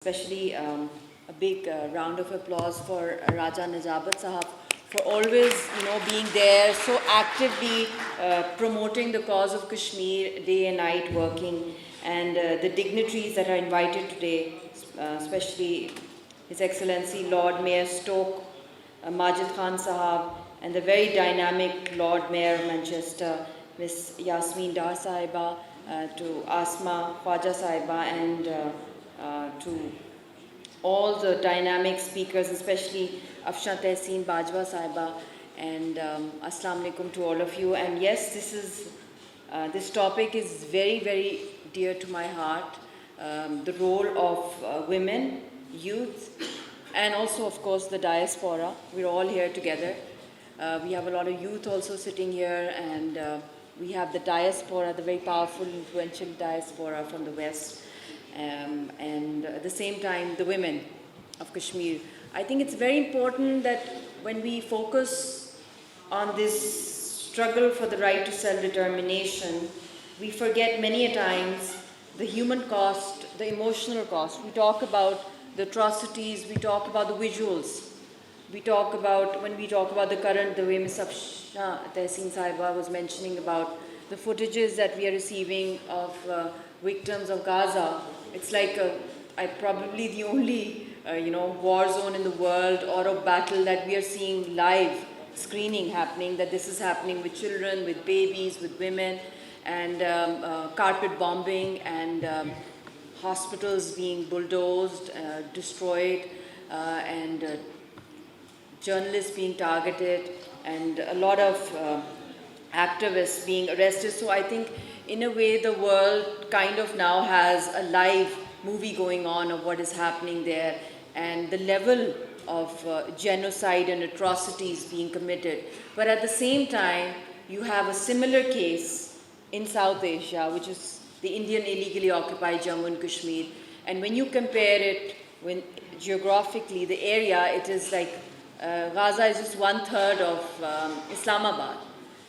Especially a big round of applause for Raja Najabat Sahab for always, being there, so actively promoting the cause of Kashmir, day and night working, and the dignitaries that are invited today, especially His Excellency Lord Mayor Stoke, Majid Khan Sahab, and the very dynamic Lord Mayor of Manchester, Miss Yasmin Dar Sahiba, to Asma Khwaja Sahiba, and to all the dynamic speakers, especially Afshan Tehseen Bajwa Sahiba, and Assalamu alaikum to all of you. And yes, this topic is very, very dear to my heart. The role of women, youth, and also, of course, the diaspora. We're all here together. We have a lot of youth also sitting here, and we have the diaspora, the very powerful, influential diaspora from the West. And at the same time, the women of Kashmir. I think it's very important that when we focus on this struggle for the right to self-determination, we forget many a times the human cost, the emotional cost. We talk about the atrocities, we talk about the visuals. We talk about, when we talk about the current, the way Ms. Afshan Tehseen Sahiba was mentioning about the footages that we are receiving of victims of Gaza. It's like probably the only war zone in the world, or a battle that we are seeing live screening happening, that this is happening with children, with babies, with women, and carpet bombing, and hospitals being bulldozed, destroyed, and journalists being targeted, and a lot of activists being arrested. So I think in a way the world kind of now has a live movie going on of what is happening there, and the level of genocide and atrocities being committed. But at the same time, you have a similar case in South Asia, which is the Indian illegally occupied Jammu and Kashmir. And when you compare it geographically, the area, it is like Gaza is just 1/3 of Islamabad.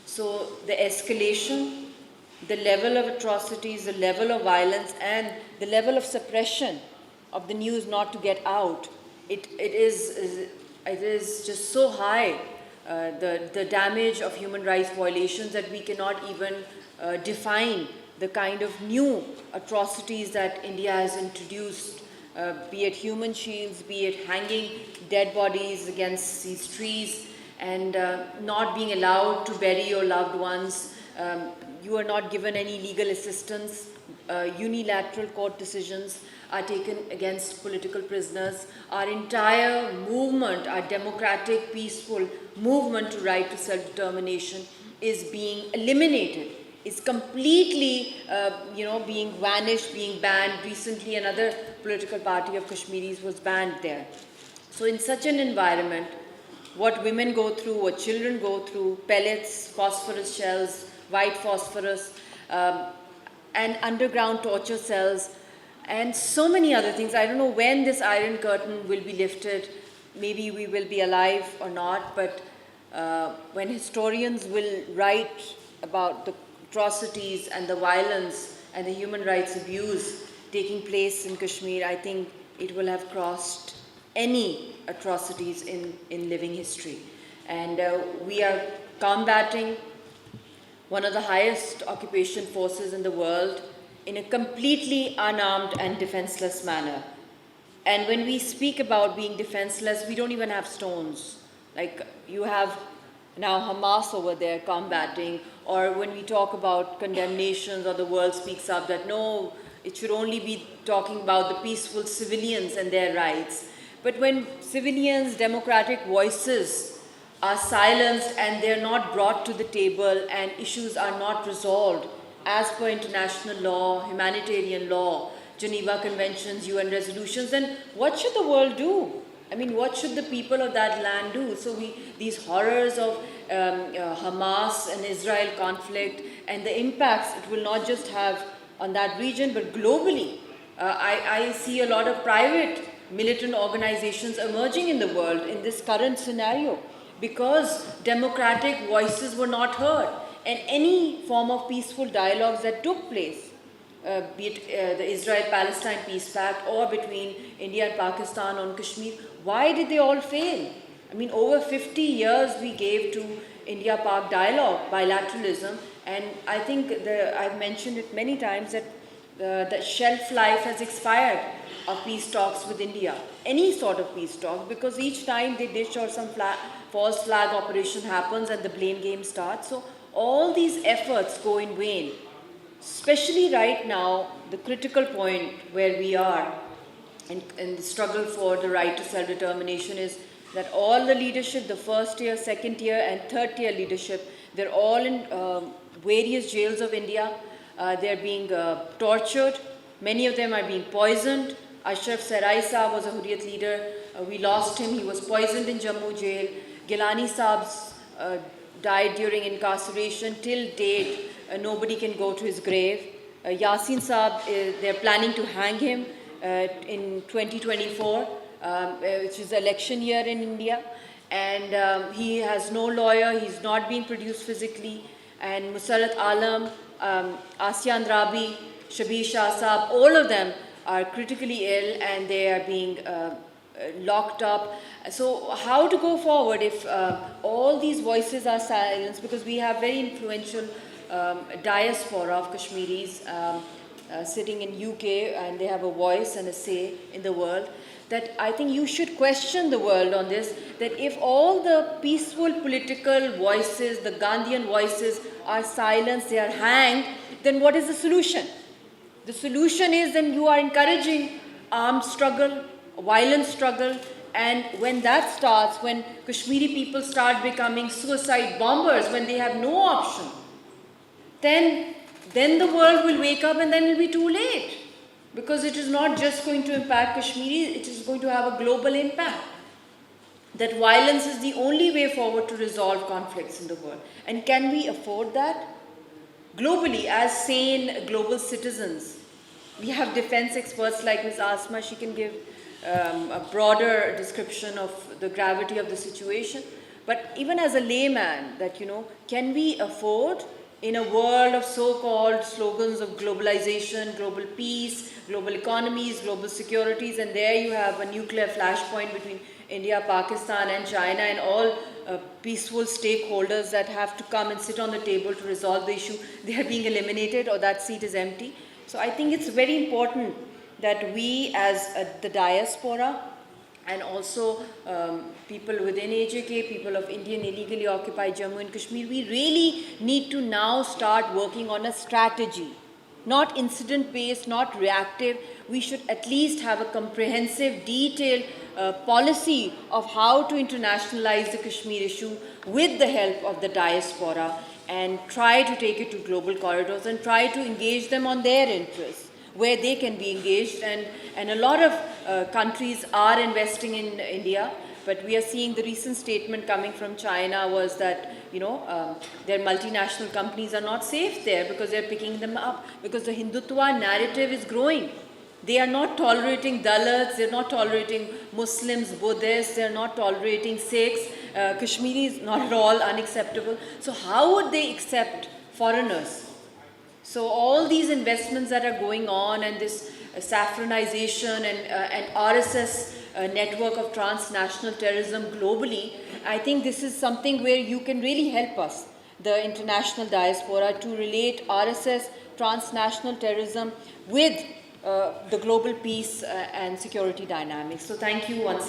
So the escalation, the level of atrocities, the level of violence, and the level of suppression of the news not to get out, it is just so high, the damage of human rights violations, that we cannot even define the kind of new atrocities that India has introduced, be it human shields, be it hanging dead bodies against these trees, and not being allowed to bury your loved ones. You are not given any legal assistance. Unilateral court decisions are taken against political prisoners. Our entire movement, our democratic, peaceful movement to right to self-determination is being eliminated. It's completely, being vanished, being banned. Recently, another political party of Kashmiris was banned there. So in such an environment, what women go through, what children go through, pellets, phosphorus shells, white phosphorus, and underground torture cells, and so many other things. I don't know when this Iron Curtain will be lifted. Maybe we will be alive or not, but when historians will write about the atrocities and the violence and the human rights abuse taking place in Kashmir, I think it will have crossed any atrocities in living history. And we are combating one of the highest occupation forces in the world in a completely unarmed and defenseless manner. And when we speak about being defenseless, we don't even have stones. Like, you have now Hamas over there combating, or when we talk about condemnations, or the world speaks up that no, it should only be talking about the peaceful civilians and their rights. But when civilians' democratic voices are silenced, and they're not brought to the table, and issues are not resolved as per international law, humanitarian law, Geneva Conventions, UN resolutions, then what should the world do? I mean, what should the people of that land do? So these horrors of Hamas and Israel conflict, and the impacts it will not just have on that region, but globally. I see a lot of private militant organizations emerging in the world in this current scenario, because democratic voices were not heard, and any form of peaceful dialogues that took place be it the Israel-Palestine Peace Pact or between India and Pakistan on Kashmir. Why did they all fail? I mean, over 50 years we gave to India-Pak dialogue, bilateralism, and I think I've mentioned it many times that the shelf life has expired of peace talks with India, any sort of peace talks, because each time they dish or some false flag operation happens and the blame game starts. So all these efforts go in vain, especially right now, the critical point where we are in the struggle for the right to self-determination is that all the leadership, the first tier, second tier and third tier leadership, they're all in various jails of India. They're being tortured. Many of them are being poisoned. Ashraf Sarai Saab was a Hurriyat leader. We lost him. He was poisoned in Jammu jail. Gilani Saab's died during incarceration. Till date, nobody can go to his grave. Yasin Saab, they're planning to hang him in 2024, which is the election year in India. And he has no lawyer. He's not being produced physically. And Musarrat Alam, Asyan Rabi, Shabir Shah Saab, all of them are critically ill and they are being locked up. So how to go forward if all these voices are silenced? Because we have very influential diaspora of Kashmiris sitting in UK, and they have a voice and a say in the world, that I think you should question the world on this, that if all the peaceful political voices, the Gandhian voices are silenced, they are hanged, then what is the solution? The solution is then you are encouraging armed struggle, violent struggle, and when that starts, when Kashmiri people start becoming suicide bombers, when they have no option, then the world will wake up and then it will be too late. Because it is not just going to impact Kashmiri, it is going to have a global impact. That violence is the only way forward to resolve conflicts in the world. And can we afford that? Globally, as sane global citizens, we have defense experts like Ms. Asma. She can give a broader description of the gravity of the situation. But even as a layman, that, can we afford, in a world of so-called slogans of globalization, global peace, global economies, global securities, and there you have a nuclear flashpoint between India, Pakistan and China and all peaceful stakeholders that have to come and sit on the table to resolve the issue, they are being eliminated or that seat is empty. So I think it's very important that we as the diaspora and also people within AJK, people of Indian illegally occupied Jammu and Kashmir, we really need to now start working on a strategy. Not incident-based, not reactive. We should at least have a comprehensive, detailed policy of how to internationalize the Kashmir issue with the help of the diaspora and try to take it to global corridors and try to engage them on their interests, where they can be engaged. And a lot of countries are investing in India, but we are seeing the recent statement coming from China was that, their multinational companies are not safe there because they're picking them up, because the Hindutva narrative is growing. They are not tolerating Dalits, they're not tolerating Muslims, Buddhists, they're not tolerating Sikhs. Kashmiri is not at all unacceptable. So how would they accept foreigners? So all these investments that are going on and this saffronization and RSS network of transnational terrorism globally, I think this is something where you can really help us, the international diaspora, to relate RSS, transnational terrorism with the global peace and security dynamics. So thank you once again.